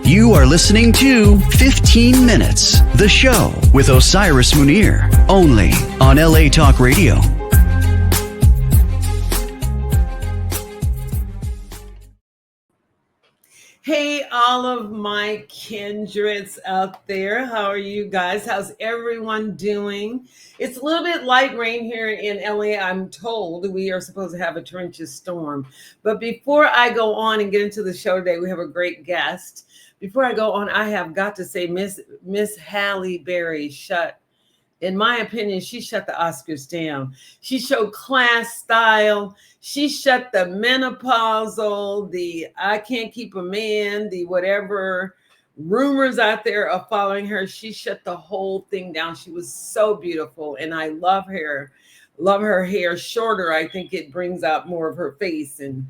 You are listening to 15 Minutes, the show with Osiris Munir, only on LA Talk Radio. Hey, all of my kindreds out there. How are you guys? How's everyone doing? It's a little bit light rain here in LA. I'm told we are supposed to have a torrential storm. But before I go on and get into the show today, we have a great guest. Before I go on, I have got to say Miss Halle Berry in my opinion, she shut the Oscars down. She showed class, style. She shut the menopausal, the I can't keep a man, the whatever rumors out there of following her. She shut the whole thing down. She was so beautiful, and I love her. Love her hair shorter. I think it brings out more of her face and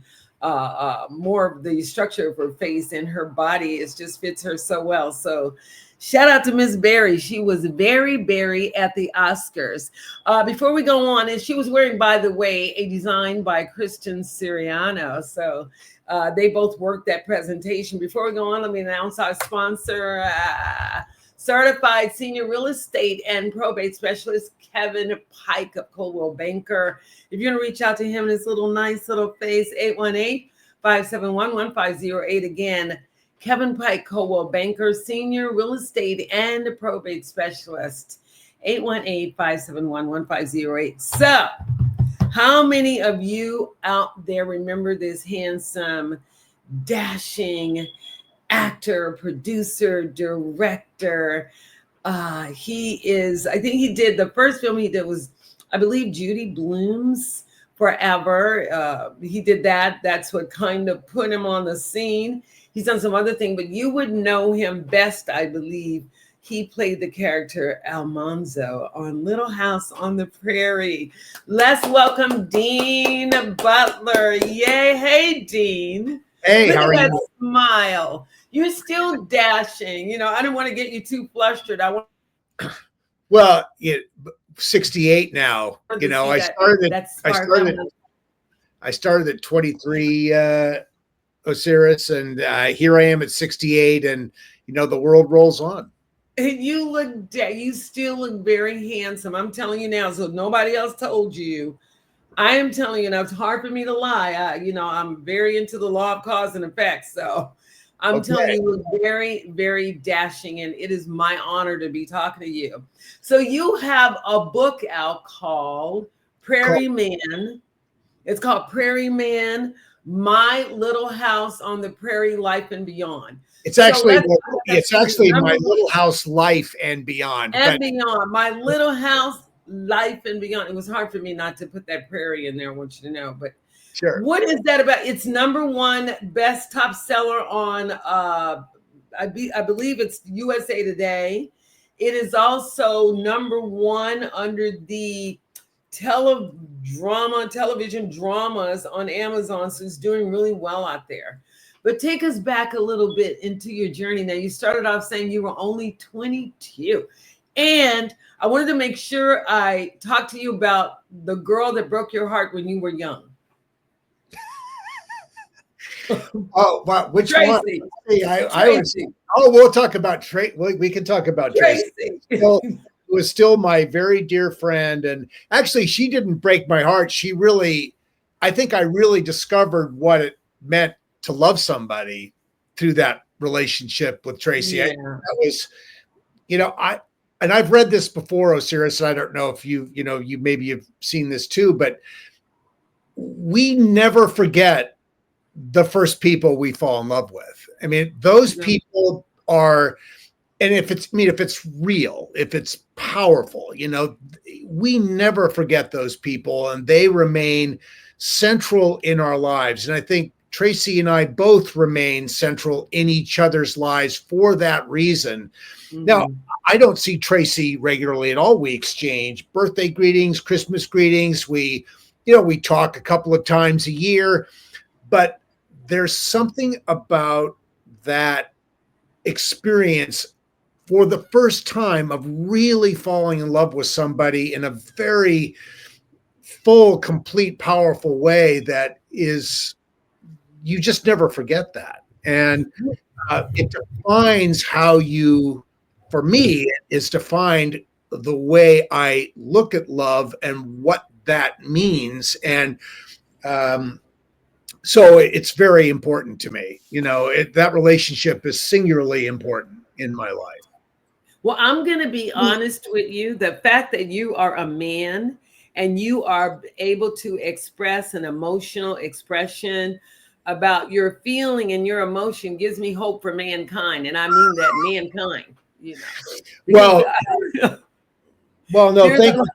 more of the structure of her face, and her body. It just fits her so well. So shout out to Miss Berry. She was very Berry at the Oscars. Before we go on, and she was wearing, by the way, a design by Kristen Siriano. So they both worked that presentation. Before we go on, let me announce our sponsor, Certified Senior Real Estate and Probate Specialist Kevin Pike of Coldwell Banker. If you're going to reach out to him in his nice little face, 818-571-1508. Again, Kevin Pike, Coldwell Banker, Senior Real Estate and Probate Specialist, 818-571-1508. So, how many of you out there remember this handsome, dashing actor, producer, director? I think he did, the first film he did was, I believe, Judy Blume's Forever. He did that. That's what kind of put him on the scene. He's done some other thing, but you would know him best, I believe. He played the character Almanzo on Little House on the Prairie. Let's welcome Dean Butler. Yay. Hey, Dean. Hey, Look how at are that you? smile. You're still dashing. I didn't want to get you too flustered. Well, 68 now. I started at 23, Osiris, and here I am at 68, and the world rolls on. And you still look very handsome. I'm telling you now, so nobody else told you. I am telling you now, it's hard for me to lie. I'm very into the law of cause and effect. So I'm telling you, look very, very dashing, and it is my honor to be talking to you. So you have a book out called Prarie Man. It's called Prarie Man, My Little House on the Prairie, Life and Beyond. It's actually My Little House, Life and Beyond. Beyond, My Little House, Life and Beyond. It was hard for me not to put that prairie in there, I want you to know. But sure. What is that about? It's #1 best top seller on, I believe it's USA Today. It is also #1 under the television dramas on Amazon. So it's doing really well out there. But take us back a little bit into your journey. Now, you started off saying you were only 22. And I wanted to make sure I talked to you about the girl that broke your heart when you were young. Oh, wow. Which Tracy. one? We'll talk about Tracy. We can talk about Tracy. Well, it was still my very dear friend. And actually, she didn't break my heart. I think I really discovered what it meant to love somebody through that relationship with Tracy. Yeah. And I've read this before, Osiris, and I don't know if you maybe have seen this too, but we never forget the first people we fall in love with. I mean, those people are, and if it's real, if it's powerful, we never forget those people, and they remain central in our lives. And I think Tracy and I both remain central in each other's lives for that reason. Mm-hmm. Now, I don't see Tracy regularly at all. We exchange birthday greetings, Christmas greetings. We talk a couple of times a year, but there's something about that experience for the first time of really falling in love with somebody in a very full, complete, powerful way that is, you just never forget that. And it defines how you, for me, is defined the way I look at love and what that means. And so it's very important to me. That relationship is singularly important in my life. Well, I'm going to be honest with you. The fact that you are a man and you are able to express an emotional expression about your feeling and your emotion gives me hope for mankind. And I mean that mankind, Well, Because, well, no, there's thank a- you.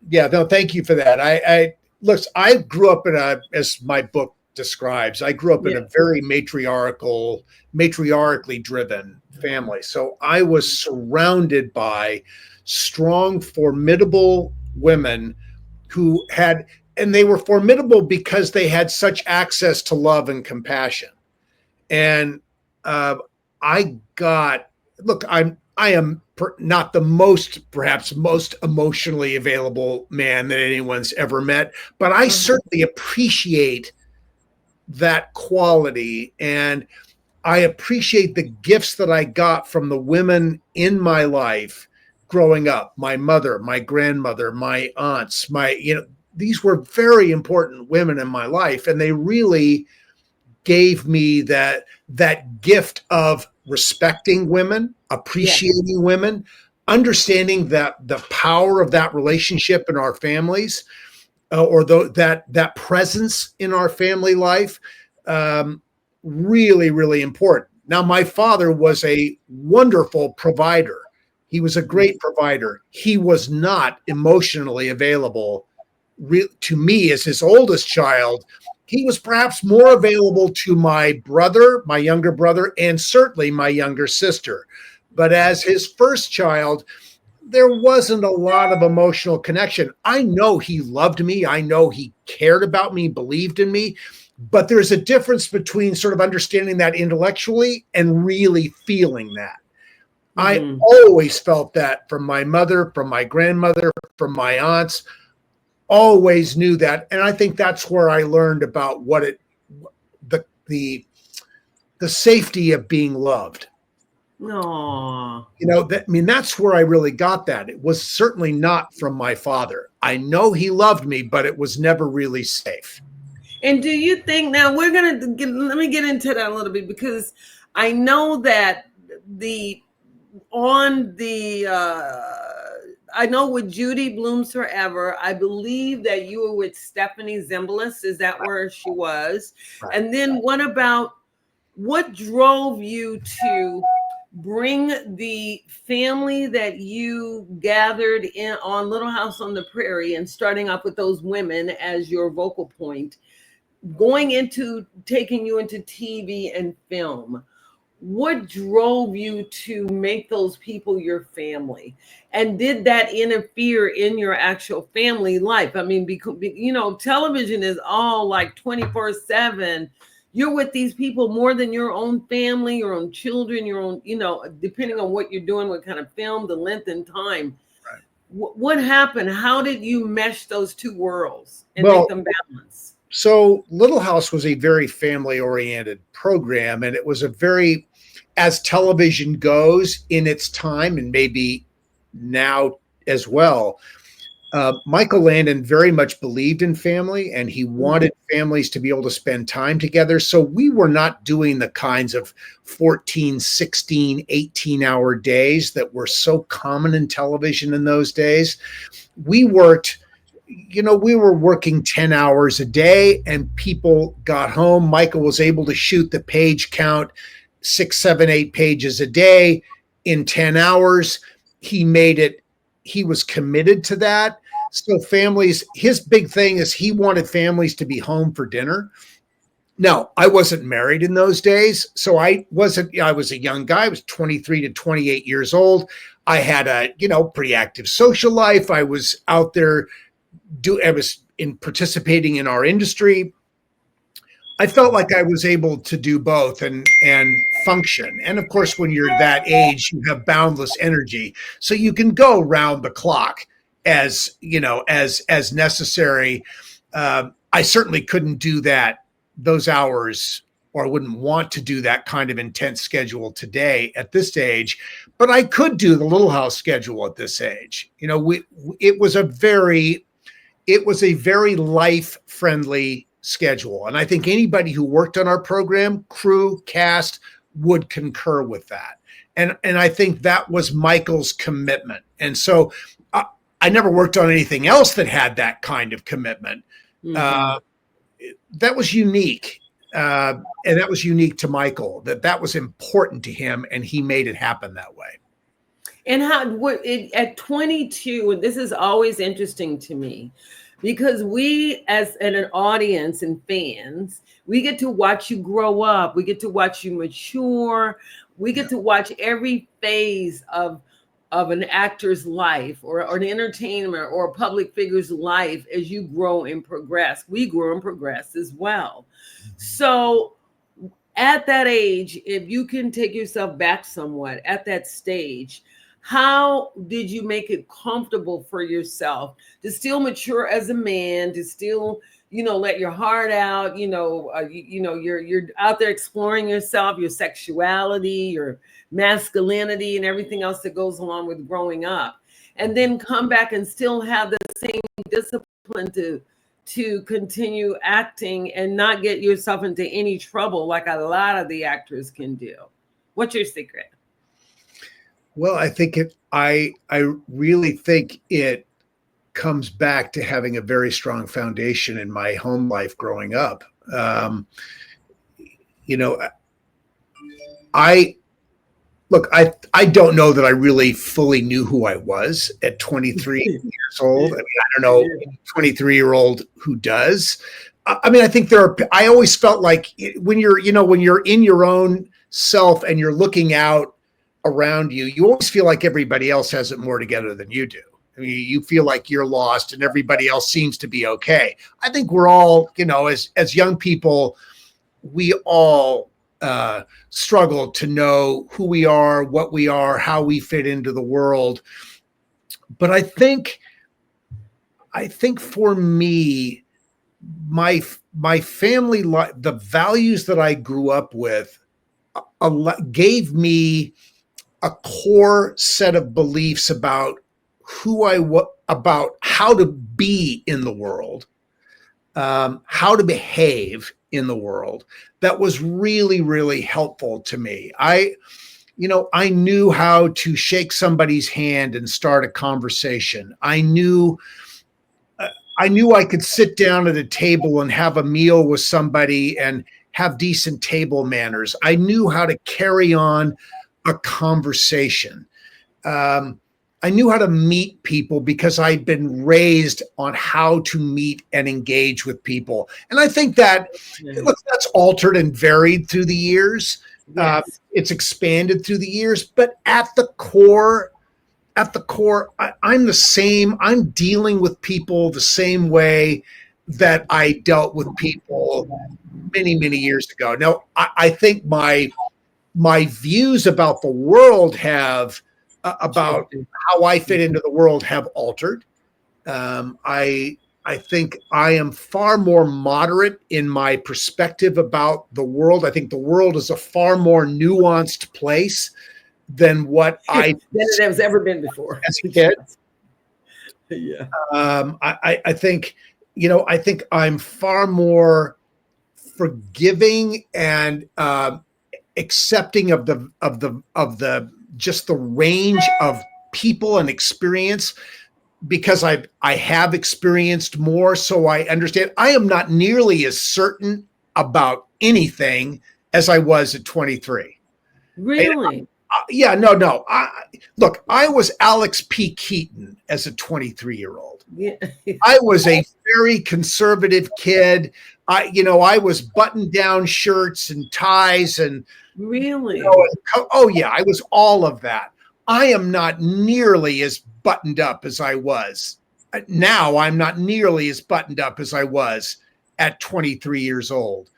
Yeah, no, thank you for that. Look, I grew up as my book describes, I grew up in yeah. a very matriarchally driven family. So I was surrounded by strong, formidable women who and they were formidable because they had such access to love and compassion. And uh, I am not the perhaps most emotionally available man that anyone's ever met, but I certainly appreciate that quality. And I appreciate the gifts that I got from the women in my life growing up. My mother, my grandmother, my aunts, these were very important women in my life. And they really gave me that gift of respecting women, appreciating women, understanding that the power of that relationship in our families, that presence in our family life, really, really important. Now, my father was a wonderful provider. He was a great provider. He was not emotionally available to me as his oldest child. He was perhaps more available to my brother, my younger brother, and certainly my younger sister. But as his first child, there wasn't a lot of emotional connection. I know he loved me. I know he cared about me, believed in me. But there's a difference between sort of understanding that intellectually and really feeling that. I always felt that from my mother, from my grandmother, from my aunts. Always knew that. And I think that's where I learned about the safety of being loved. No. That's where I really got that. It was certainly not from my father. I know he loved me, but it was never really safe. And do you think now let me get into that a little bit, because I know that I know with Judy Blooms Forever, I believe that you were with Stephanie Zimbalist. Is that where she was? Right. And then what drove you to bring the family that you gathered in on Little House on the Prairie and starting off with those women as your vocal point, taking you into TV and film? What drove you to make those people your family? And did that interfere in your actual family life? I mean, because, television is all like 24/7. You're with these people more than your own family, your own children, your own, depending on what you're doing, what kind of film, the length and time. Right. What happened? How did you mesh those two worlds and make them balance? So Little House was a very family-oriented program, and it was as television goes in its time, and maybe now as well, Michael Landon very much believed in family, and he wanted families to be able to spend time together. So we were not doing the kinds of 14, 16, 18-hour days that were so common in television in those days. We were working 10 hours a day, and people got home. Michael was able to shoot the page count 6, 7, 8 pages a day in 10 hours. He was committed to that. So his big thing is he wanted families to be home for dinner. Now, I wasn't married in those days, so I was a young guy. I was 23 to 28 years old. I had a, pretty active social life. I was out there participating in our industry. I felt like I was able to do both and function. And of course, when you're that age, you have boundless energy, so you can go round the clock as necessary. I certainly couldn't do those hours or I wouldn't want to do that kind of intense schedule today at this age, but I could do the Little House schedule at this age. You know, it was a very life-friendly schedule. And I think anybody who worked on our program, crew, cast, would concur with that. And I think that was Michael's commitment. And so I never worked on anything else that had that kind of commitment. Mm-hmm. That was unique. And that was unique to Michael, that was important to him, and he made it happen that way. And at 22, and this is always interesting to me, because we as an audience and fans, we get to watch you grow up. We get to watch you mature. We get to watch every phase of an actor's life or an entertainer or a public figure's life as you grow and progress. We grow and progress as well. So at that age, if you can take yourself back somewhat at that stage, how did you make it comfortable for yourself to still mature as a man, to still, let your heart out, you're out there exploring yourself, your sexuality, your masculinity, and everything else that goes along with growing up, and then come back and still have the same discipline to continue acting and not get yourself into any trouble like a lot of the actors can do? What's your secret? Well, I think I really think it comes back to having a very strong foundation in my home life growing up. I don't know that I really fully knew who I was at 23 years old. I mean, I don't know 23-year-old who does. I mean, I think I always felt like when you're in your own self and you're looking out around you, you always feel like everybody else has it more together than you do. I mean, you feel like you're lost and everybody else seems to be okay. I think we're all, as young people, we all struggle to know who we are, what we are, how we fit into the world. But I think for me, my family, the values that I grew up with gave me a core set of beliefs about who I was, about how to be in the world, how to behave in the world. That was really, really helpful to me. I knew how to shake somebody's hand and start a conversation. I knew I could sit down at a table and have a meal with somebody and have decent table manners. I knew how to carry on a conversation. I knew how to meet people because I'd been raised on how to meet and engage with people. And I think that that's altered and varied through the years. Yes. It's expanded through the years, but at the core, I'm the same. I'm dealing with people the same way that I dealt with people many, many years ago. Now, I think my views about the world about how I fit into the world have altered. I think I am far more moderate in my perspective about the world. I think the world is a far more nuanced place than what it has ever been before as a kid. Yeah. I think I'm far more forgiving and accepting of the just the range of people and experience, because I have experienced more, so I understand. I am not nearly as certain about anything as I was at 23. Really? No. Look, I was Alex P. Keaton as a 23-year-old. Yeah. I was a very conservative kid. I was button-down shirts and ties and really. I was all of that. I am not nearly as buttoned up as I was. Now I'm not nearly as buttoned up as I was at 23 years old.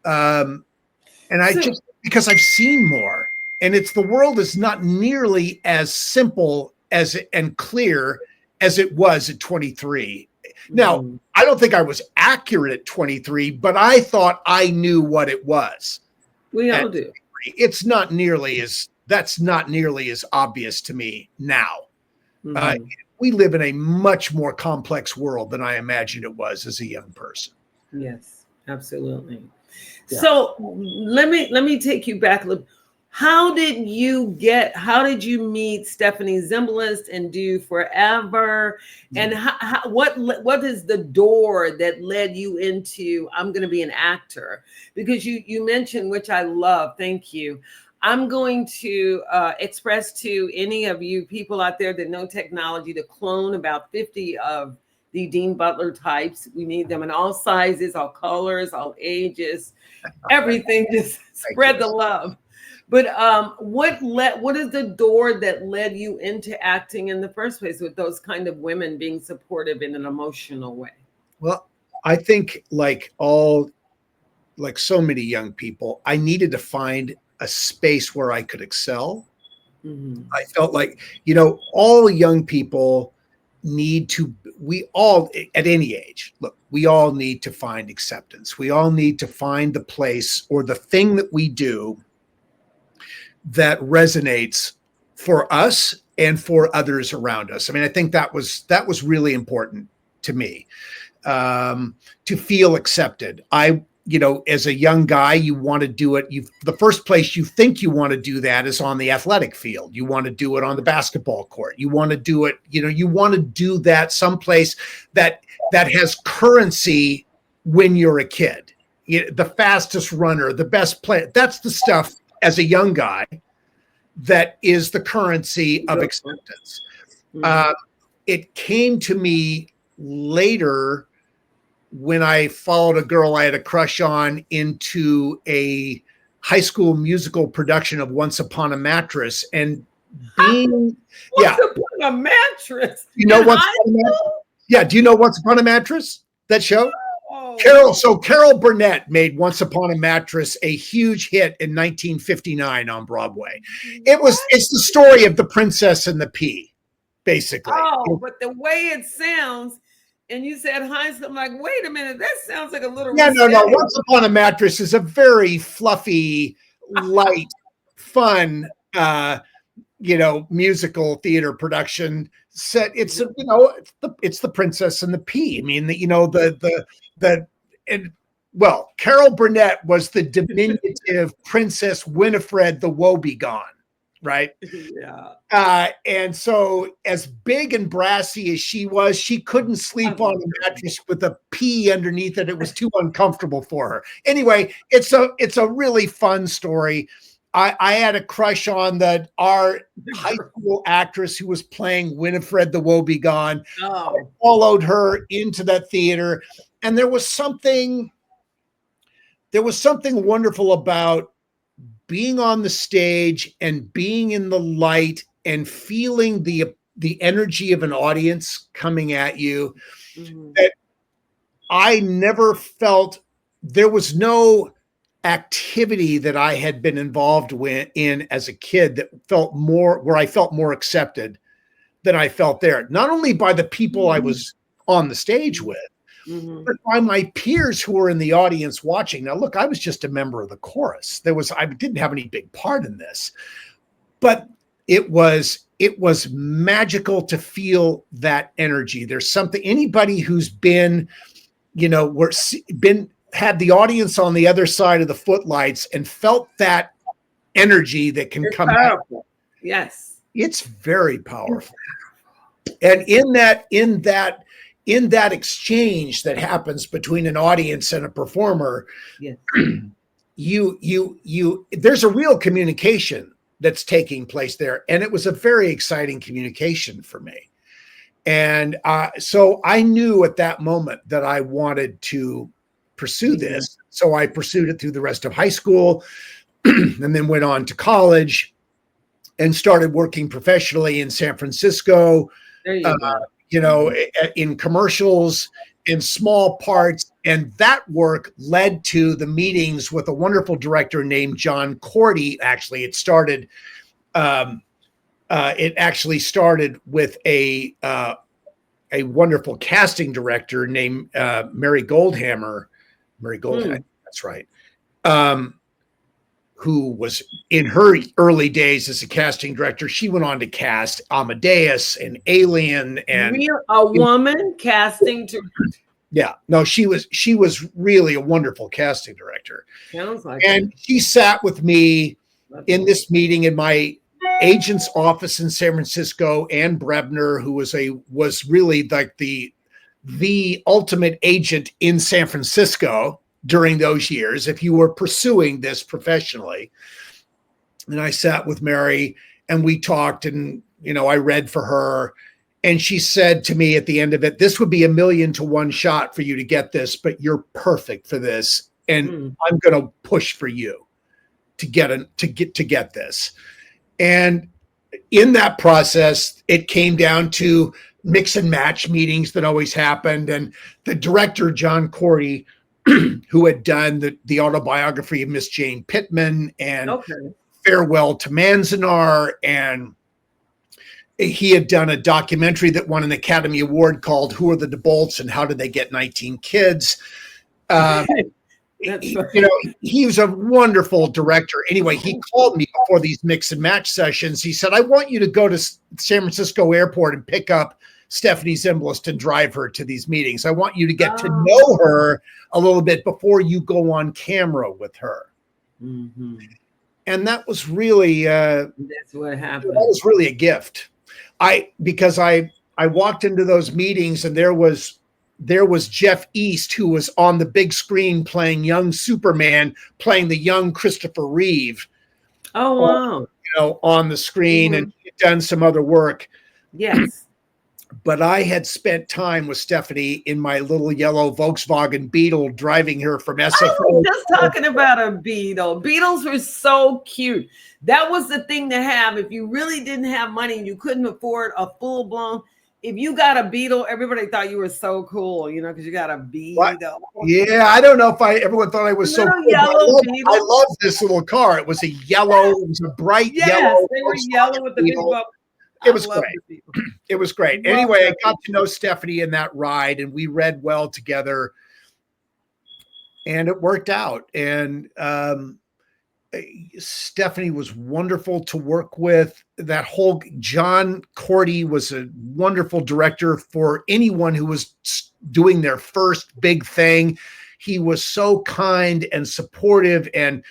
Just because I've seen more, and the world is not nearly as simple and clear as it was at 23. Now, Mhm. I don't think I was accurate at 23, but I thought I knew what it was. We At all do. 23. That's not nearly as obvious to me now. Mhm. We live in a much more complex world than I imagined it was as a young person. Yes, absolutely. Yeah. So let me take you back a little. How did you meet Stephanie Zimbalist and Do Forever? And what is the door that led you into I'm going to be an actor? Because you mentioned, which I love, thank you. I'm going to express to any of you people out there that know technology to clone about 50 of the Dean Butler types. We need them in all sizes, all colors, all ages, everything. Just Thank spread you. the love. But what is the door that led you into acting in the first place, with those kind of women being supportive in an emotional way? Well, I think like so many young people, I needed to find a space where I could excel. Mhm. I felt like, all young people we all, at any age, look, we all need to find acceptance. We all need to find the place or the thing that we do that resonates for us and for others around us. I mean, I think that was really important to me, to feel accepted. As a young guy, you want to do it. The first place you think you want to do that is on the athletic field. You want to do it on the basketball court. You want to do it, you want to do that someplace that has currency when you're a kid. The fastest runner, the best player. That's the stuff as a young guy that is the currency of acceptance. Mhm. It came to me later when I followed a girl I had a crush on into a high school musical production of Once Upon a Mattress, and being What's upon a mattress you know in Once high Upon a Mattress? school? Yeah, do you know Once Upon a Mattress? That show? Oh, Carol Burnett made Once Upon a Mattress a huge hit in 1959 on Broadway. what? It's the story of the Princess and the Pea, basically. Oh, but the way it sounds, and you said high school, I'm like, wait a minute, that sounds like a little Yeah, no. risque. Once Upon a Mattress is a very fluffy, light, fun, musical theater production set. It's the Princess and the Pea. I mean, the and well, Carol Burnett was the diminutive Princess Winifred the Woebegone, right? Yeah. And so, as big and brassy as she was, she couldn't sleep on a mattress with a pea underneath it. It was too uncomfortable for her. Anyway, it's a really fun story. I had a crush on our high school actress who was playing Winifred the Woebegone. Oh. I followed her into that theater, and there was something wonderful about being on the stage and being in the light and feeling the energy of an audience coming at you, that I never felt. There was no activity that I had been involved in as a kid that where I felt more accepted than I felt there. Not only by the people I was on the stage with, but by my peers who were in the audience watching. Now, look, I was just a member of the chorus. I didn't have any big part in this, but it was magical to feel that energy. There's something, anybody who's been, had the audience on the other side of the footlights and felt that energy that can come out. Yes. It's very powerful. And in that exchange that happens between an audience and a performer, yes. There's a real communication that's taking place there. And it was a very exciting communication for me. And so I knew at that moment that I wanted to pursue this. So I pursued it through the rest of high school and then went on to college and started working professionally in San Francisco, there you go. In commercials, in small parts. And that work led to the meetings with a wonderful director named John Cordy. Actually, it started with a a wonderful casting director named Mary Goldhammer. Mary Goldhammer, that's right. Who was in her early days as a casting director. She went on to cast Amadeus and Alien and a woman casting to. Yeah, no, she was really a wonderful casting director. Sounds like and she sat with me in this meeting in my agent's office in San Francisco. Ann Brebner, who was really like the ultimate agent in San Francisco during those years, if you were pursuing this professionally. And I sat with Mary and we talked, and I read for her. And she said to me at the end of it, this would be 1,000,000 to 1 shot for you to get this, but you're perfect for this. And I'm going to push for you to get this. And in that process, it came down to mix and match meetings that always happened. And the director, John Cordy, who had done the autobiography of Miss Jane Pittman and Farewell to Manzanar, and he had done a documentary that won an Academy Award called Who Are the DeBolts and How Did They Get 19 Kids? He was a wonderful director. Anyway, he called me before these mix and match sessions. He said, I want you to go to San Francisco Airport and pick up Stephanie Zimbalist and drive her to these meetings. I want you to get to know her a little bit before you go on camera with her. And that was really that's what happened. That was really a gift. Because I walked into those meetings and there was Jeff East, who was on the big screen playing young Superman, playing the young Christopher Reeve. Oh wow! On the screen, and he had done some other work. Yes. But I had spent time with Stephanie in my little yellow Volkswagen Beetle, driving her from SFO. I was just talking about a Beetle. Beetles were so cute. That was the thing to have. If you really didn't have money and you couldn't afford a full-blown, if you got a Beetle, everybody thought you were so cool, because you got a Beetle. What? Yeah, I don't know if everyone thought I was so cool. I love this little car. It was a yellow, it was a bright yellow. They were yellow with the big bubble. It was great. It was great. Anyway, I got to know Stephanie in that ride, and we read well together, and it worked out. And Stephanie was wonderful to work with. That whole John Cordy was a wonderful director for anyone who was doing their first big thing. He was so kind and supportive, and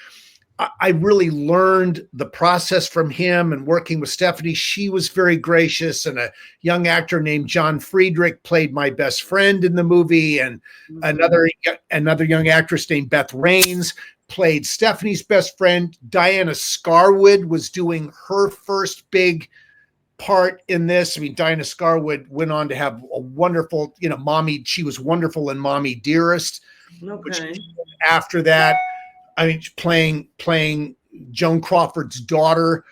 I really learned the process from him and working with Stephanie. She was very gracious, and a young actor named John Friedrich played my best friend in the movie, and another young actress named Beth Raines played Stephanie's best friend. Diana Scarwood was doing her first big part in this. I mean, Diana Scarwood went on to have a wonderful, Mommy. She was wonderful in Mommy Dearest. Okay. After that, I mean, playing Joan Crawford's daughter.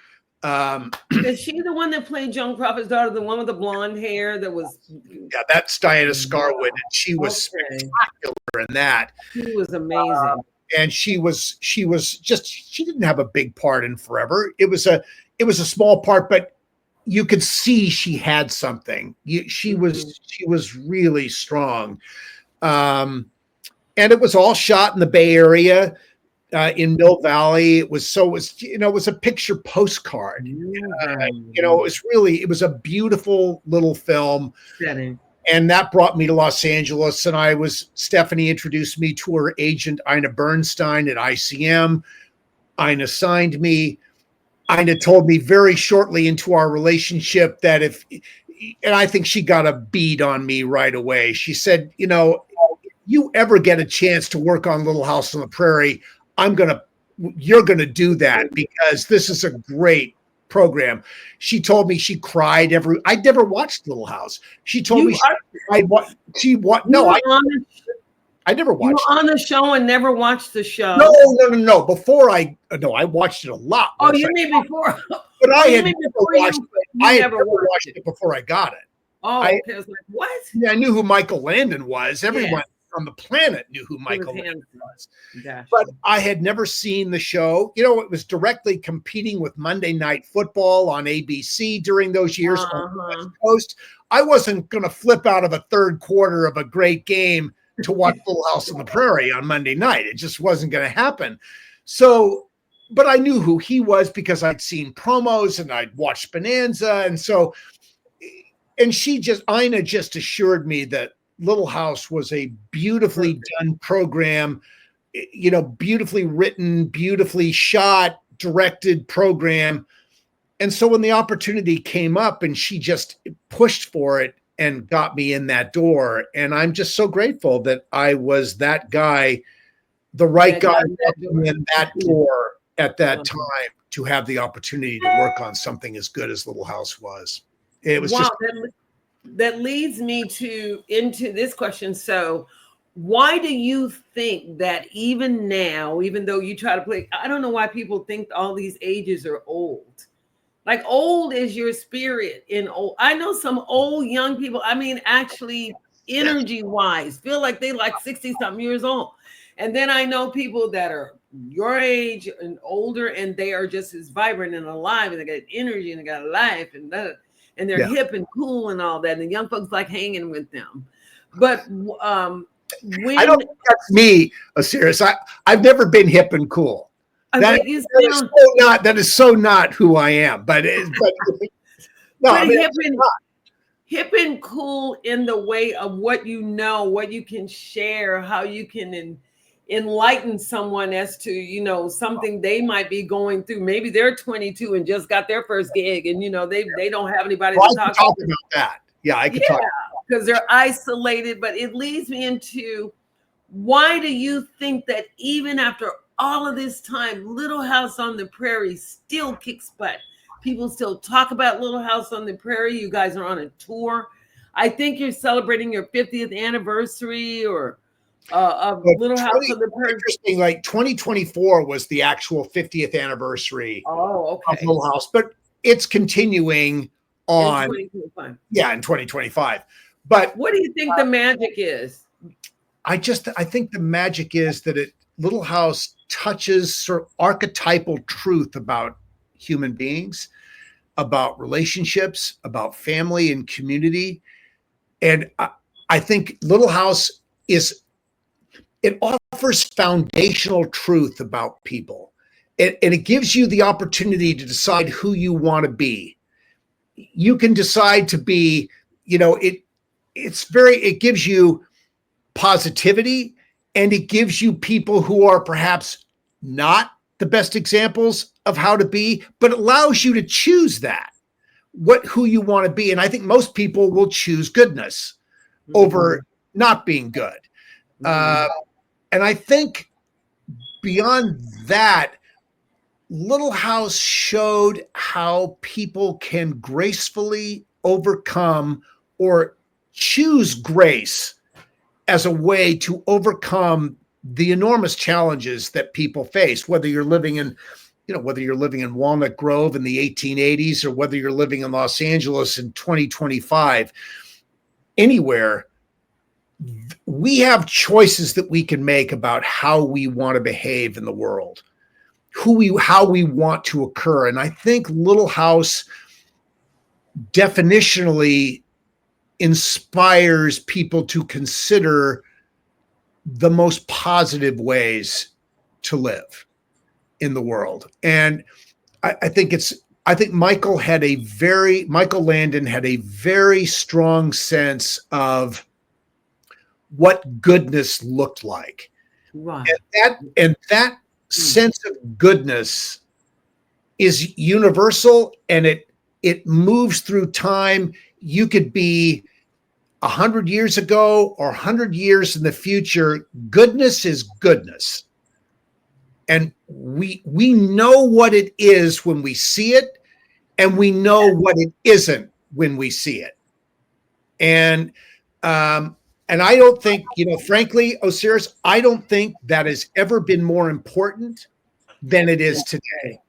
Is she the one that played Joan Crawford's daughter, the one with the blonde hair that was? Yeah, that's Diana Scarwood, and she was spectacular in that. She was amazing. And she didn't have a big part in Forever. It was a small part, but you could see she had something. She was really strong. And it was all shot in the Bay Area. In Mill Valley. It was a picture postcard. It was a beautiful little film setting. And that brought me to Los Angeles. And Stephanie introduced me to her agent, Ina Bernstein at ICM. Ina signed me. Ina told me very shortly into our relationship that and I think she got a bead on me right away. She said, if you ever get a chance to work on Little House on the Prairie, you're going to do that, because this is a great program. She told me she cried I'd never watched Little House. She told me I never watched You were on the show and never watched the show. No. I watched it a lot. Oh, you mean before? But I had never watched it before I got it. Oh, okay. I was like, what? Yeah, I knew who Michael Landon was. Everyone on the planet knew who He Michael was Landon handsome. was. Gosh. But I had never seen the show. You know, it was directly competing with Monday Night Football on ABC during those years on the West Coast. I wasn't going to flip out of a third quarter of a great game to watch Little House on the Prairie on Monday night. It just wasn't going to happen. So, but I knew who he was because I'd seen promos and I'd watched Bonanza. And so, and Ina just assured me that Little House was a beautifully done program, you know, beautifully written, beautifully shot, directed program. And so when the opportunity came up and she just pushed for it and got me in that door, and I'm just so grateful that I was that guy, the right guy in that door at that time to have the opportunity to work on something as good as Little House was. It was just that leads me into this question. So why do you think that even now, even though you try to play, I don't know why people think all these ages are old. Like old is your spirit in old. I know some old young people, I mean, actually energy wise, feel like they like 60 something years old. And then I know people that are your age and older, and they are just as vibrant and alive, and they got energy and they got life, and they're hip and cool and all that. And the young folks like hanging with them. But when I don't think that's me, Osiris. I've never been hip and cool. That is so not who I am. But hip and cool in the way of what you know, what you can share, how you can enlighten someone as to, you know, something they might be going through. Maybe they're 22 and just got their first gig, and you know they don't have anybody to talk about that. Yeah, I could talk because they're isolated. But it leads me into, why do you think that even after all of this time, Little House on the Prairie still kicks butt? People still talk about Little House on the Prairie. You guys are on a tour. I think you're celebrating your 50th anniversary of Little House on the Prairie. Interesting, like 2024 was the actual 50th anniversary of Little House, but it's continuing on in 2025. But what do you think the magic is? I think the magic is that Little House touches sort of archetypal truth about human beings, about relationships, about family and community. And I think Little House it offers foundational truth about people. And it gives you the opportunity to decide who you want to be. You can decide to be, you know, it gives you positivity, and it gives you people who are perhaps not the best examples of how to be, but it allows you to choose who you want to be. And I think most people will choose goodness over not being good. And I think beyond that, Little House showed how people can gracefully overcome or choose grace as a way to overcome the enormous challenges that people face, whether you're living in Walnut Grove in the 1880s or whether you're living in Los Angeles in 2025, anywhere. We have choices that we can make about how we want to behave in the world, how we want to occur. And I think Little House definitionally inspires people to consider the most positive ways to live in the world. And I think Michael Landon had a very strong sense of what goodness looked like. Right. And that sense of goodness is universal, and it moves through time. You could be 100 years ago or 100 years in the future. Goodness is goodness. And we know what it is when we see it, and we know what it isn't when we see it. And I don't think, frankly, Osiris, I don't think that has ever been more important than it is today.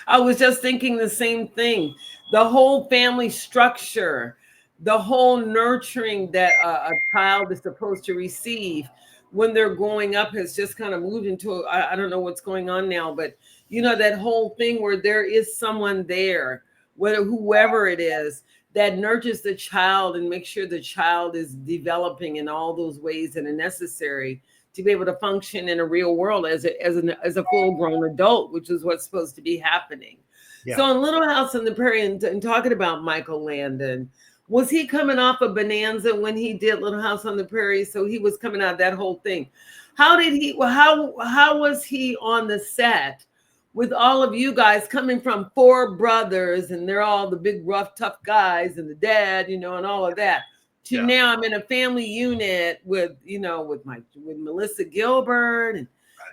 I was just thinking the same thing. The whole family structure, the whole nurturing that a child is supposed to receive when they're growing up has just kind of moved into, I don't know what's going on now, but that whole thing where there is someone there, whether whoever it is, that nurtures the child and makes sure the child is developing in all those ways that are necessary to be able to function in a real world as a full grown adult, which is what's supposed to be happening. Yeah. So in Little House on the Prairie, and talking about Michael Landon, was he coming off of Bonanza when he did Little House on the Prairie? So he was coming out of that whole thing. How was he on the set with all of you guys coming from four brothers, and they're all the big, rough, tough guys, and the dad, and all of that, to now I'm in a family unit with Melissa Gilbert and,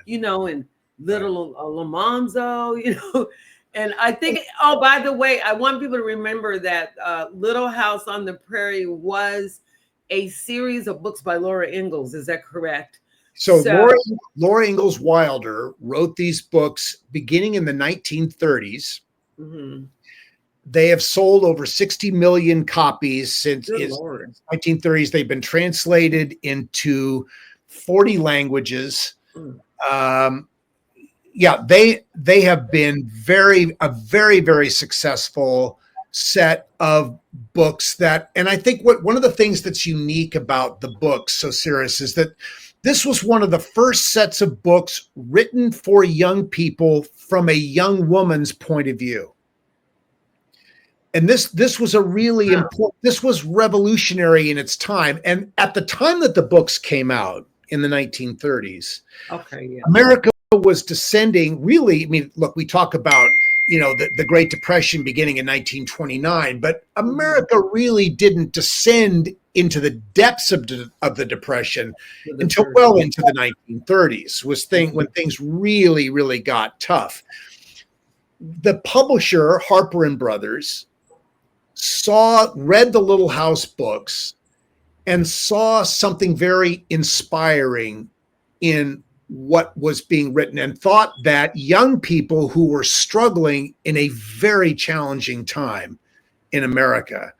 and little Lamonzo, And I think, oh, by the way, I want people to remember that Little House on the Prairie was a series of books by Laura Ingalls. Is that correct? So Laura Ingalls Wilder wrote these books beginning in the 1930s. Mm-hmm. They have sold over 60 million copies since the 1930s. They've been translated into 40 languages. They have been a very, very successful set of books and I think one of the things that's unique about the books, Osiris, is that this was one of the first sets of books written for young people from a young woman's point of view. And this was a really important, this was revolutionary in its time. And at the time that the books came out in the 1930s, America was descending really. I mean, look, we talk about, the Great Depression beginning in 1929, but America really didn't descend into the depths of the Depression until well into the 1930s, when things really, really got tough. The publisher, Harper and Brothers, read the Little House books and saw something very inspiring in what was being written, and thought that young people who were struggling in a very challenging time in America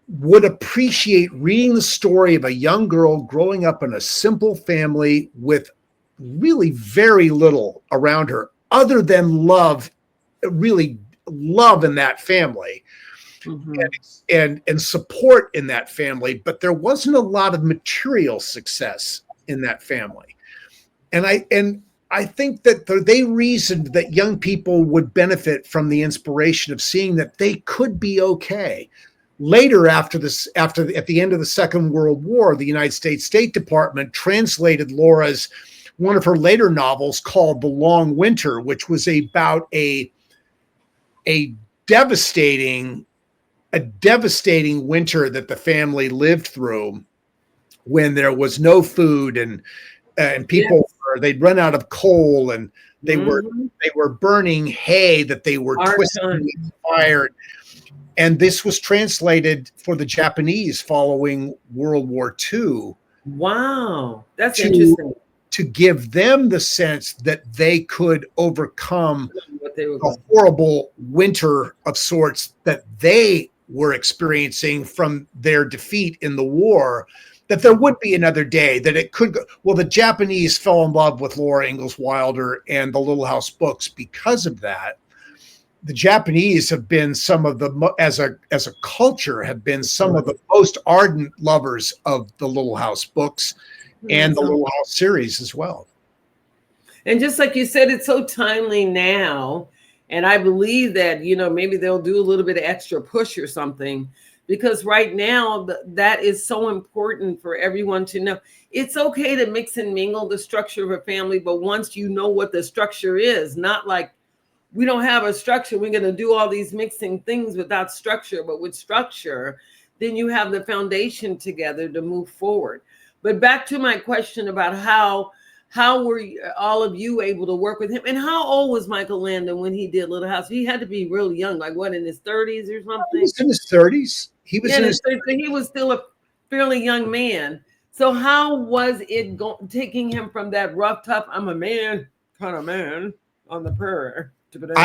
would appreciate reading the story of a young girl growing up in a simple family with really very little around her other than love, really love in that family. Mm-hmm. and support in that family, but there wasn't a lot of material success in that family. And I think that they reasoned that young people would benefit from the inspiration of seeing that they could be okay. Later, at the end of the Second World War, the United States State Department translated one of her later novels called The Long Winter, which was about a devastating winter that the family lived through, when there was no food and people they'd run out of coal, and they were burning hay that they were twisting and fired. And this was translated for the Japanese following World War II. Wow, that's interesting. To give them the sense that they could overcome a horrible winter of sorts that they were experiencing from their defeat in the war, that there would be another day, that it could go. Well, the Japanese fell in love with Laura Ingalls Wilder and the Little House books because of that. The Japanese have been some of the, as a culture, have been some of the most ardent lovers of the Little House books and the Little House series as well. And just like you said, it's so timely now. And I believe that, maybe they'll do a little bit of extra push or something, because right now that is so important for everyone to know. It's okay to mix and mingle the structure of a family, but once you know what the structure is, not like we don't have a structure, we're going to do all these mixing things without structure, but with structure, then you have the foundation together to move forward. But back to my question about how were all of you able to work with him? And how old was Michael Landon when he did Little House? He had to be real young, like what, in his 30s or something? He was in his 30s. He was in his 30s. So he was still a fairly young man. So how was it taking him from that rough, tough, I'm a man kind of man on the prairie?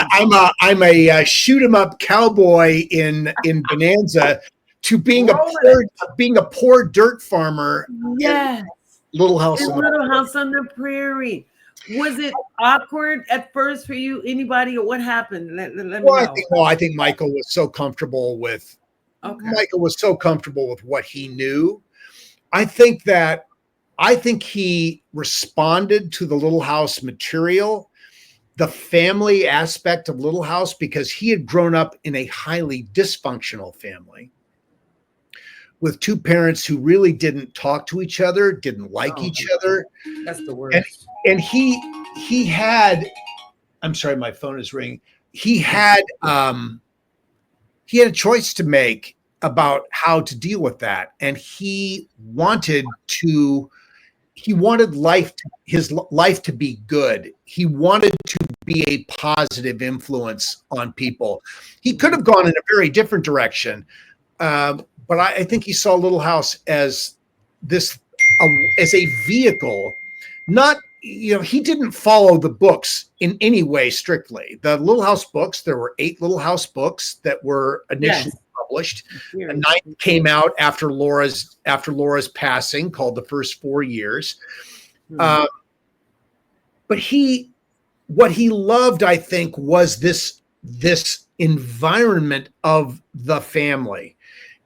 I'm a shoot 'em up cowboy in Bonanza to being a poor dirt farmer. Yes. Little House in on the Little House on the Prairie. Was it awkward at first for you? Anybody, or what happened? Let me know. I think Michael was so comfortable with. Okay. Michael was so comfortable with what he knew. I think he responded to the Little House material, the family aspect of Little House, because he had grown up in a highly dysfunctional family with two parents who really didn't talk to each other, didn't like each other. That's the worst. And he had, I'm sorry, my phone is ringing. He had a choice to make about how to deal with that. And he wanted his life to be good. He wanted to be a positive influence on people. He could have gone in a very different direction. But I think he saw Little House as as a vehicle, not, he didn't follow the books in any way strictly. The Little House books, there were 8 Little House books that were initially published. A 9th came out after Laura's passing, called The First 4 Years. But what he loved, I think, was this environment of the family.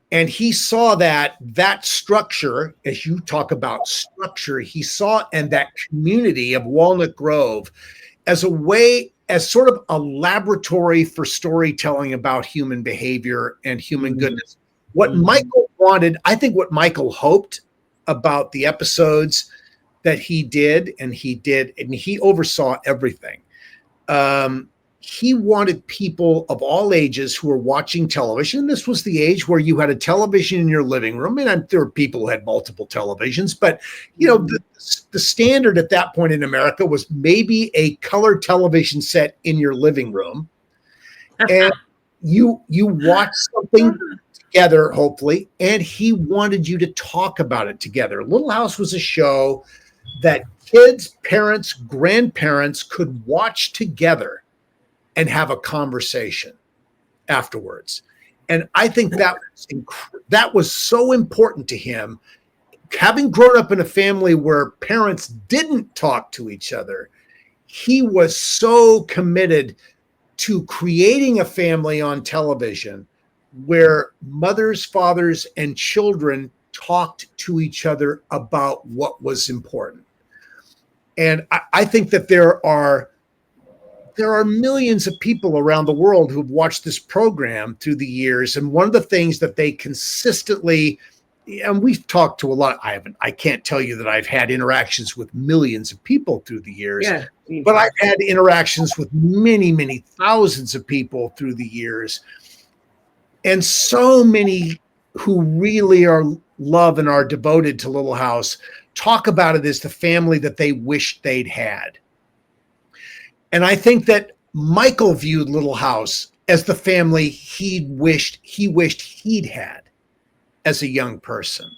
And he saw that structure, as you talk about structure, he saw and that community of Walnut Grove as sort of a laboratory for storytelling about human behavior and human goodness. What Michael wanted, I think what Michael hoped about the episodes that he did, and he oversaw everything. He wanted people of all ages who were watching television. This was the age where you had a television in your living room. And there were people who had multiple televisions, but the standard at that point in America was maybe a color television set in your living room. And you watch something together, hopefully, and he wanted you to talk about it together. Little House was a show that kids, parents, grandparents could watch together and have a conversation afterwards. And I think that was so important to him. Having grown up in a family where parents didn't talk to each other, he was so committed to creating a family on television where mothers, fathers, and children talked to each other about what was important. And I think that there are millions of people around the world who've watched this program through the years. And one of the things that they consistently, and we've talked to a lot, I can't tell you that I've had interactions with millions of people through the years, but I've had interactions with many, many thousands of people through the years. And so many who really love and are devoted to Little House talk about it as the family that they wished they'd had. And I think that Michael viewed Little House as the family he wished he'd had as a young person.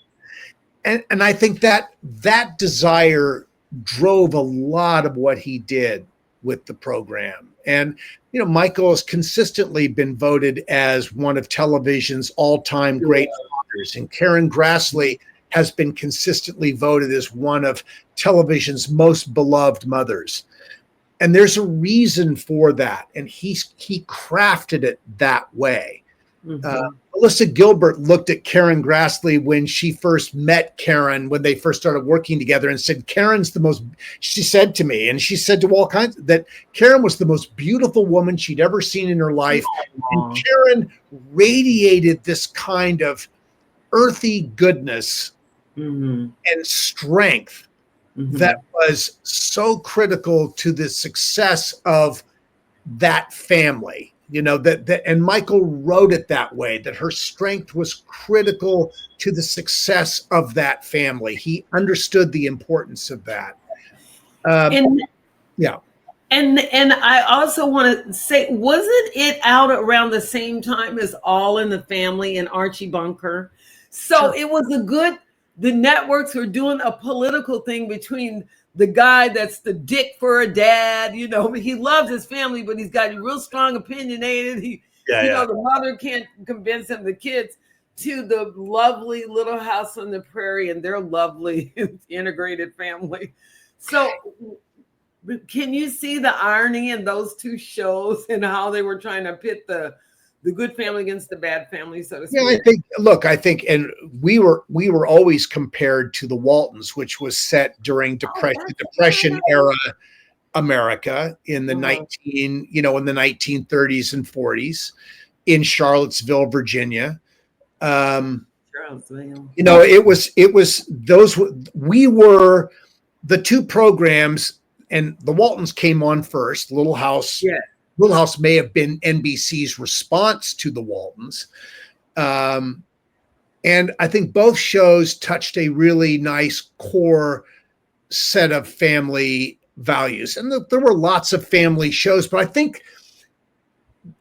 And I think that desire drove a lot of what he did with the program. And, Michael has consistently been voted as one of television's all-time great fathers. And Karen Grassley has been consistently voted as one of television's most beloved mothers. And there's a reason for that. And he crafted it that way. Melissa Gilbert looked at Karen Grassley when she first met Karen, when they first started working together, and said, she said to me, and she said to all kinds, that Karen was the most beautiful woman she'd ever seen in her life. And Karen radiated this kind of earthy goodness and strength that was so critical to the success of that family, and Michael wrote it that way, that her strength was critical to the success of that family. He understood the importance of that. And I also want to say, wasn't it out around the same time as All in the Family and Archie Bunker? So it was the networks were doing a political thing between the guy that's the dick for a dad, he loves his family, but he's got a real strong opinionated. The mother can't convince him, the kids, to the lovely Little House on the Prairie and their lovely integrated family. So can you see the irony in those two shows and how they were trying to pit the good family against the bad family, so to speak? Yeah, I think, and we were always compared to the Waltons, which was set during Depression era America in the 1930s and 40s in Charlottesville, Virginia. It was those, we were the two programs, and the Waltons came on first. Little House may have been NBC's response to the Waltons. And I think both shows touched a really nice core set of family values. And there were lots of family shows, but I think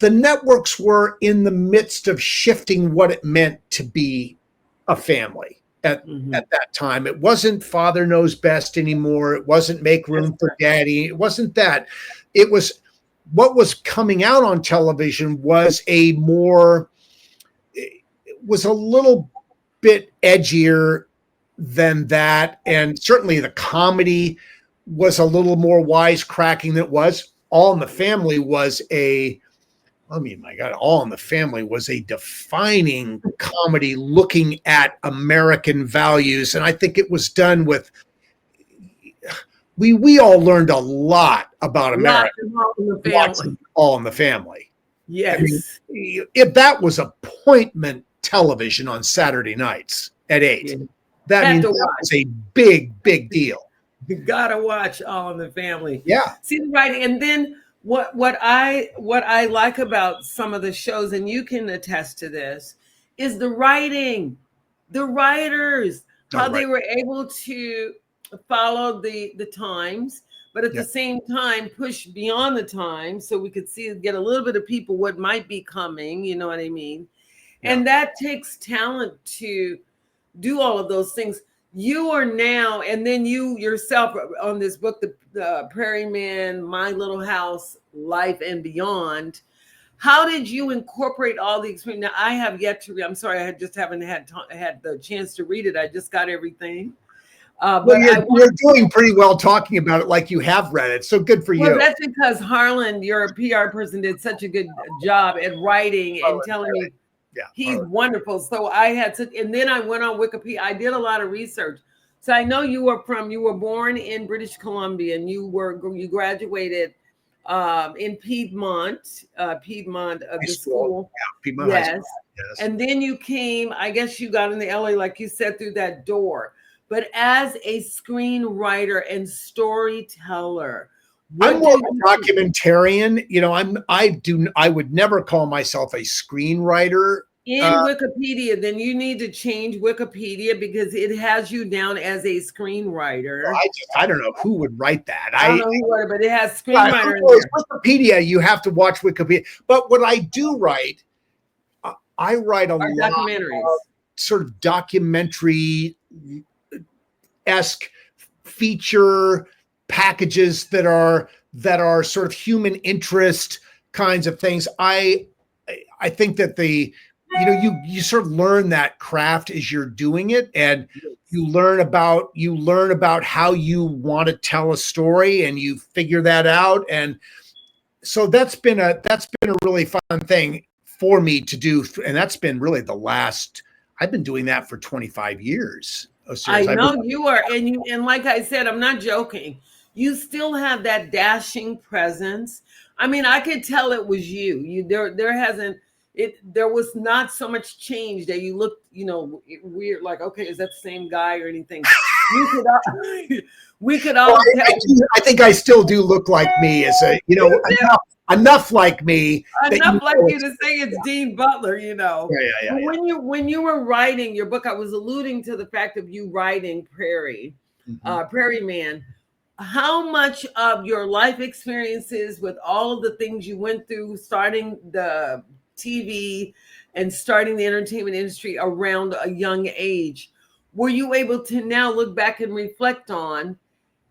the networks were in the midst of shifting what it meant to be a family at that time. It wasn't Father Knows Best anymore. It wasn't Make Room for Daddy. It wasn't that. It was what was coming out on television was a little bit edgier than that. And certainly the comedy was a little more wisecracking than it was. All in the Family was All in the Family was a defining comedy looking at American values. And I think it was done with, we all learned a lot about America. All in the Family. Yes. I mean, if that was appointment television on Saturday nights at 8, that was a big, big deal. You gotta watch All in the Family. Yeah. See the writing. And then what I like about some of the shows, and you can attest to this, is the writing, the writers, how they were able to follow the times, but at the same time push beyond the times so we could get a little bit of people what might be coming, you know what I mean? Yeah. And that takes talent to do all of those things. You are now, and then you yourself on this book, the Prairie Man, My Little House, Life and Beyond. How did you incorporate all the experience? Now, I have yet to read. I'm sorry, I just haven't had the chance to read it. I just got everything. But you're doing pretty well talking about it like you have read it. So good for you. Well, that's because Harlan, your PR person, did such a good job at writing and telling me. Yeah, he's wonderful. So I had and then I went on Wikipedia. I did a lot of research. So I know you were born in British Columbia, and you graduated in Piedmont of the school. Yeah, Piedmont High School. Yes. And then you came, I guess you got into LA, like you said, through that door. But as a screenwriter and storyteller, I'm more of a documentarian. You know, I would never call myself a screenwriter. In Wikipedia, then you need to change Wikipedia because it has you down as a screenwriter. I don't know who would write that. I don't know who would, but it has screenwriter in there. Wikipedia, you have to watch Wikipedia. But what I do write, I write a lot documentaries. Of sort of documentary-esque feature packages that are sort of human interest kinds of things. I think that you sort of learn that craft as you're doing it, and you learn about how you want to tell a story, and you figure that out. And so that's been a really fun thing for me to do, and that's been really I've been doing that for 25 years. I know you are, and like I said, I'm not joking. You still have that dashing presence. I mean, I could tell it was you. There was not so much change that you looked, weird, like, okay, is that the same guy or anything? We could all tell. I think I still do look like me as enough like me. Enough like you to say it's Dean Butler, Yeah. When you were writing your book, I was alluding to the fact of you writing Prarie, Prairie Man. How much of your life experiences with all of the things you went through, starting the TV and starting the entertainment industry around a young age, were you able to now look back and reflect on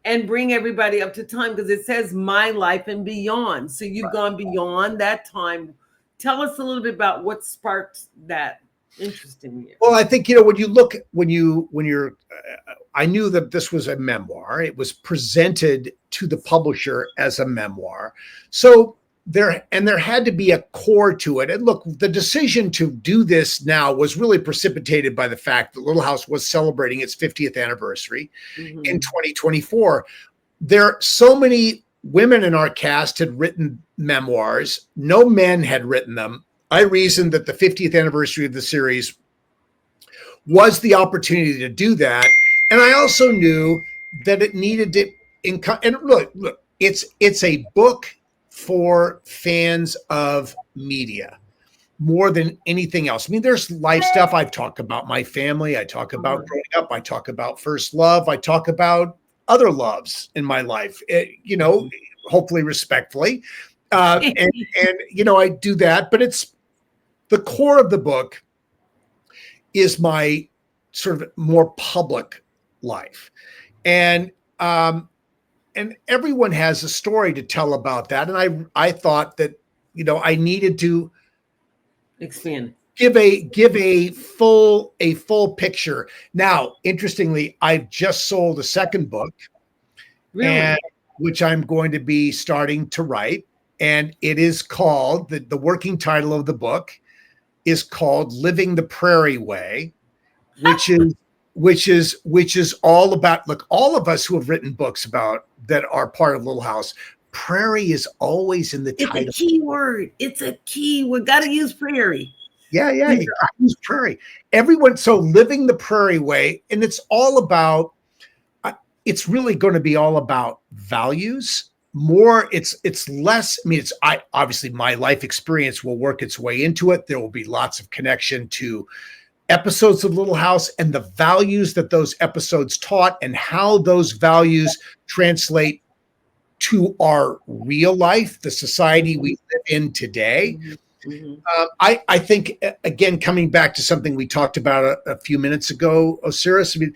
and bring everybody up to time? Because it says My Life and Beyond. So you've gone beyond that time. Tell us a little bit about what sparked that. Interesting. Yeah. Well, I think, I knew that this was a memoir. It was presented to the publisher as a memoir. So there had to be a core to it. And look, the decision to do this now was really precipitated by the fact that Little House was celebrating its 50th anniversary in 2024. So many women in our cast had written memoirs. No men had written them. I reasoned that the 50th anniversary of the series was the opportunity to do that. And I also knew that it needed to, and look, it's a book for fans of media more than anything else. I mean, there's life stuff. I've talked about my family. I talk about growing up. I talk about first love. I talk about other loves in my life, hopefully respectfully. And I do that, but it's the core of the book is my sort of more public life. And everyone has a story to tell about that. And I thought that, I needed to expand, give a full picture. Now, interestingly, I've just sold a second book, really? which I'm going to be starting to write. And it is called, the working title of the book is called Living the Prarie Way, which is all about, look, all of us who have written books about that are part of Little House, Prarie is always in the title. It's a key word. It's a key. We got to use Prarie. Yeah. You gotta use Prarie. So Living the Prarie Way, and it's all about, it's really going to be all about values. More, it's less. I mean, obviously my life experience will work its way into it. There will be lots of connection to episodes of Little House and the values that those episodes taught and how those values translate to our real life, the society we live in today. I think, again, coming back to something we talked about a few minutes ago, Osiris, I mean,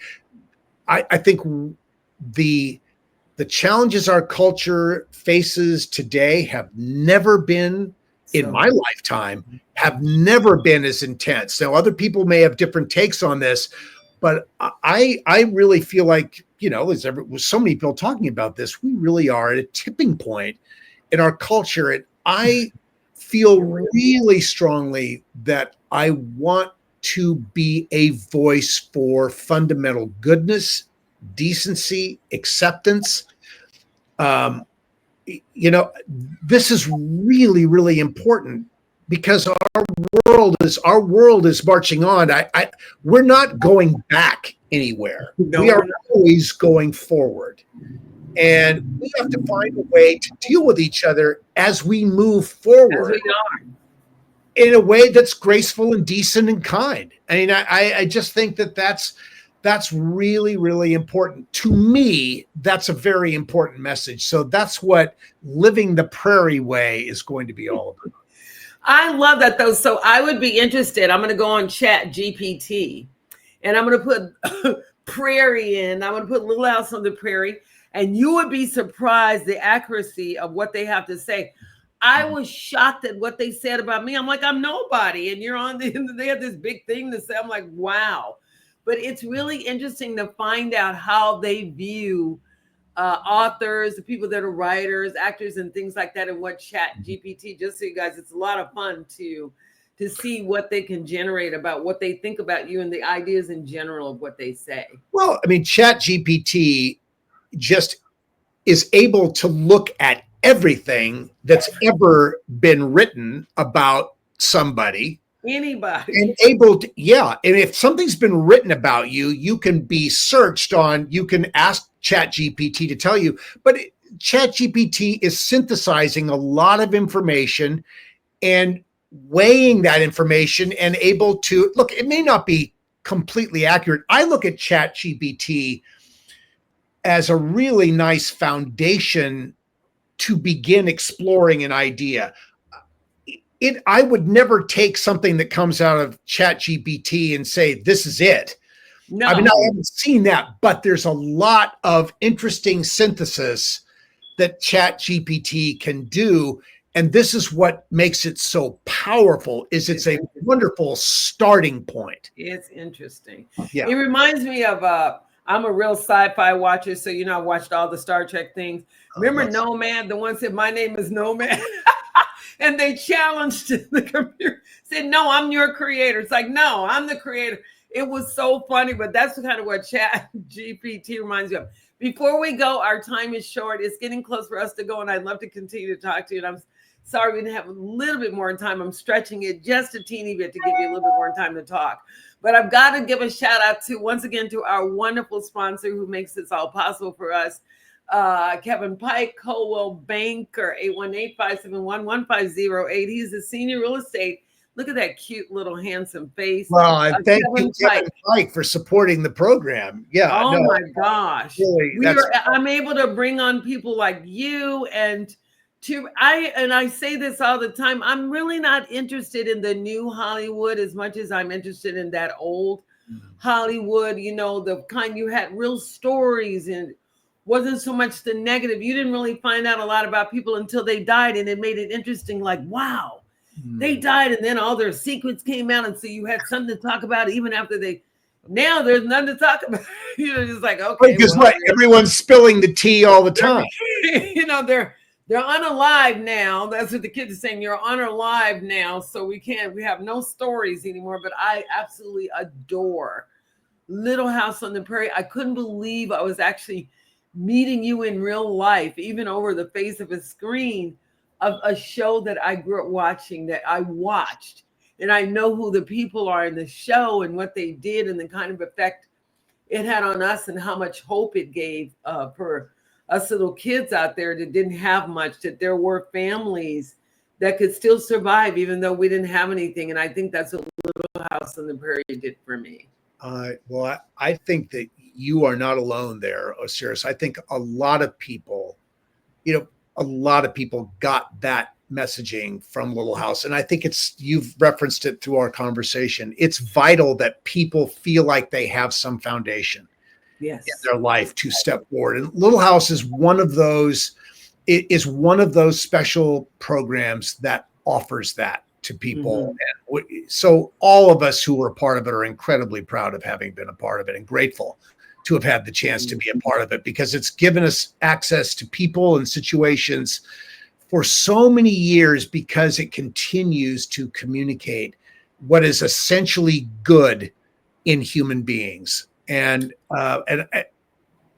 I think the challenges our culture faces today have never been, in my lifetime, have never been as intense. Now, other people may have different takes on this, but I really feel like, with so many people talking about this, we really are at a tipping point in our culture. And I feel really strongly that I want to be a voice for fundamental goodness, decency, acceptance. This is really, really important because our world is marching on. We're not going back anywhere. No, we are always going forward. And we have to find a way to deal with each other as we move forward. As we are. In a way that's graceful and decent and kind. I mean, I just think that's really, really important. To me, that's a very important message. So that's what Living the Prarie Way is going to be all about. I love that, though. So I would be interested. I'm going to go on Chat GPT, and I'm going to put Prarie in. I'm going to put Little House on the Prairie, and you would be surprised the accuracy of what they have to say. I was shocked at what they said about me. I'm like, I'm nobody, and you're on. They have this big thing to say. I'm like, wow. But it's really interesting to find out how they view authors, the people that are writers, actors, and things like that, and what Chat GPT. Just so you guys, it's a lot of fun to see what they can generate about what they think about you and the ideas in general of what they say. Well, I mean, Chat GPT just is able to look at everything that's ever been written about somebody. Anybody. And able to, yeah. And if something's been written about you, you can be searched on, you can ask ChatGPT to tell you, but ChatGPT is synthesizing a lot of information and weighing that information and able to, look, it may not be completely accurate. I look at ChatGPT as a really nice foundation to begin exploring an idea. I would never take something that comes out of ChatGPT and say, this is it. No. I mean, I haven't seen that, but there's a lot of interesting synthesis that ChatGPT can do. And this is what makes it so powerful, is it's a wonderful starting point. It's interesting. Yeah. It reminds me of I'm a real sci-fi watcher, so I watched all the Star Trek things. Remember Nomad? The one said, "My name is Nomad," and they challenged the computer. Said, "No, I'm your creator." It's like, "No, I'm the creator." It was so funny, but that's kind of what Chat GPT reminds me of. Before we go, our time is short. It's getting close for us to go, and I'd love to continue to talk to you. And I'm sorry we didn't have a little bit more time. I'm stretching it just a teeny bit to give you a little bit more time to talk. But I've got to give a shout out once again to our wonderful sponsor who makes this all possible for us. Kevin Pike, Coldwell Banker, 818-571-1508. He's a senior real estate. Look at that cute little handsome face. Well, I thank you, Kevin Pike, for supporting the program. Yeah. Oh my gosh. Really, I'm able to bring on people like you and I say this all the time. I'm really not interested in the new Hollywood as much as I'm interested in that old Hollywood, the kind you had real stories and wasn't so much the negative. You didn't really find out a lot about people until they died, and it made it interesting. Like, wow, they died, and then all their secrets came out, and so you had something to talk about even after they. Now there's nothing to talk about. Just like, okay, because everyone's spilling the tea all the time. They're unalive now. That's what the kids are saying. You're unalive now, so we have no stories anymore. But I absolutely adore Little House on the Prairie. I couldn't believe I was actually meeting you in real life, even over the face of a screen, of a show that I grew up watching, that I watched. And I know who the people are in the show and what they did and the kind of effect it had on us and how much hope it gave for us little kids out there that didn't have much, that there were families that could still survive even though we didn't have anything. And I think that's what Little House on the Prairie did for me. Well, I think that you are not alone there, Osiris. I think a lot of people got that messaging from Little House. And I think you've referenced it through our conversation. It's vital that people feel like they have some foundation in their life to step forward. And Little House is one of those special programs that offers that to people. And so all of us who were a part of it are incredibly proud of having been a part of it and grateful to have had the chance to be a part of it, because it's given us access to people and situations for so many years, because it continues to communicate what is essentially good in human beings. And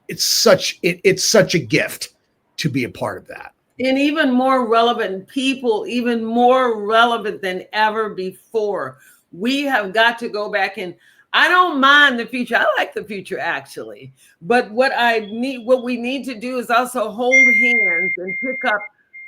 it's such a gift to be a part of that. And even more relevant people, even more relevant than ever before. We have got to go back, and I don't mind the future. I like the future, actually. But what we need to do is also hold hands and pick up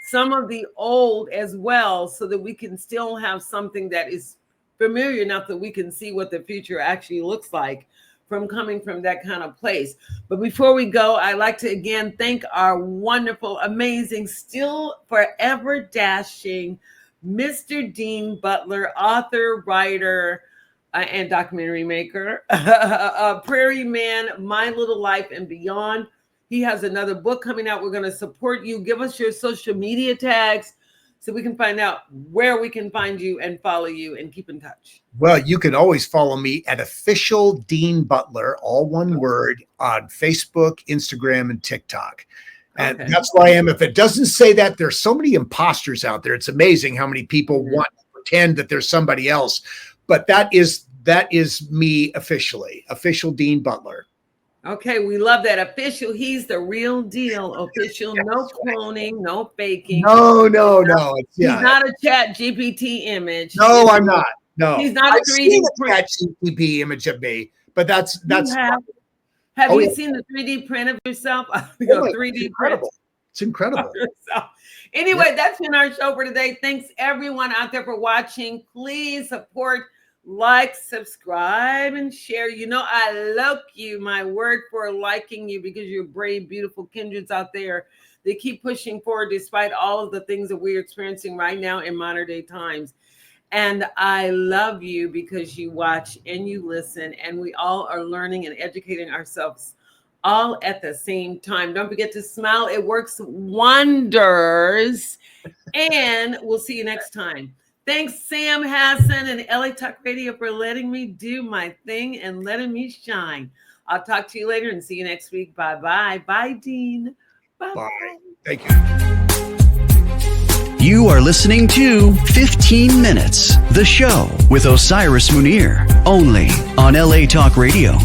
some of the old as well, so that we can still have something that is familiar enough that we can see what the future actually looks like from coming from that kind of place. But before we go, I'd like to again thank our wonderful, amazing, still forever dashing Mr. Dean Butler, author, writer, and documentary maker, Prarie Man, My Little Life and Beyond. He has another book coming out. We're going to support you. Give us your social media tags so we can find out where we can find you and follow you and keep in touch. Well, you can always follow me at Official Dean Butler, all one word, on Facebook, Instagram, and TikTok. And that's where I am. If it doesn't say that, there's so many imposters out there. It's amazing how many people want to pretend that there's somebody else. But that is me officially, Official Dean Butler. Okay, we love that. Official, he's the real deal. Official, no cloning, no faking. No. He's not a Chat GPT image. No, I'm not. No, he's not a 3D Chat GPT image of me. But that's. Have you seen the 3D print of yourself? 3D print. It's incredible. Anyway, that's been our show for today. Thanks everyone out there for watching. Please support, like, subscribe, and share. I love you, my word for liking you, because you're brave, beautiful kindreds out there. They keep pushing forward despite all of the things that we're experiencing right now in modern day times. And I love you because you watch and you listen, and we all are learning and educating ourselves all at the same time. Don't forget to smile. It works wonders. And we'll see you next time. Thanks, Sam Hassan and LA Talk Radio, for letting me do my thing and letting me shine. I'll talk to you later and see you next week. Bye-bye. Bye, Dean. Bye-bye. Bye. Thank you. You are listening to 15 Minutes, the show with Osiris Munir, only on LA Talk Radio.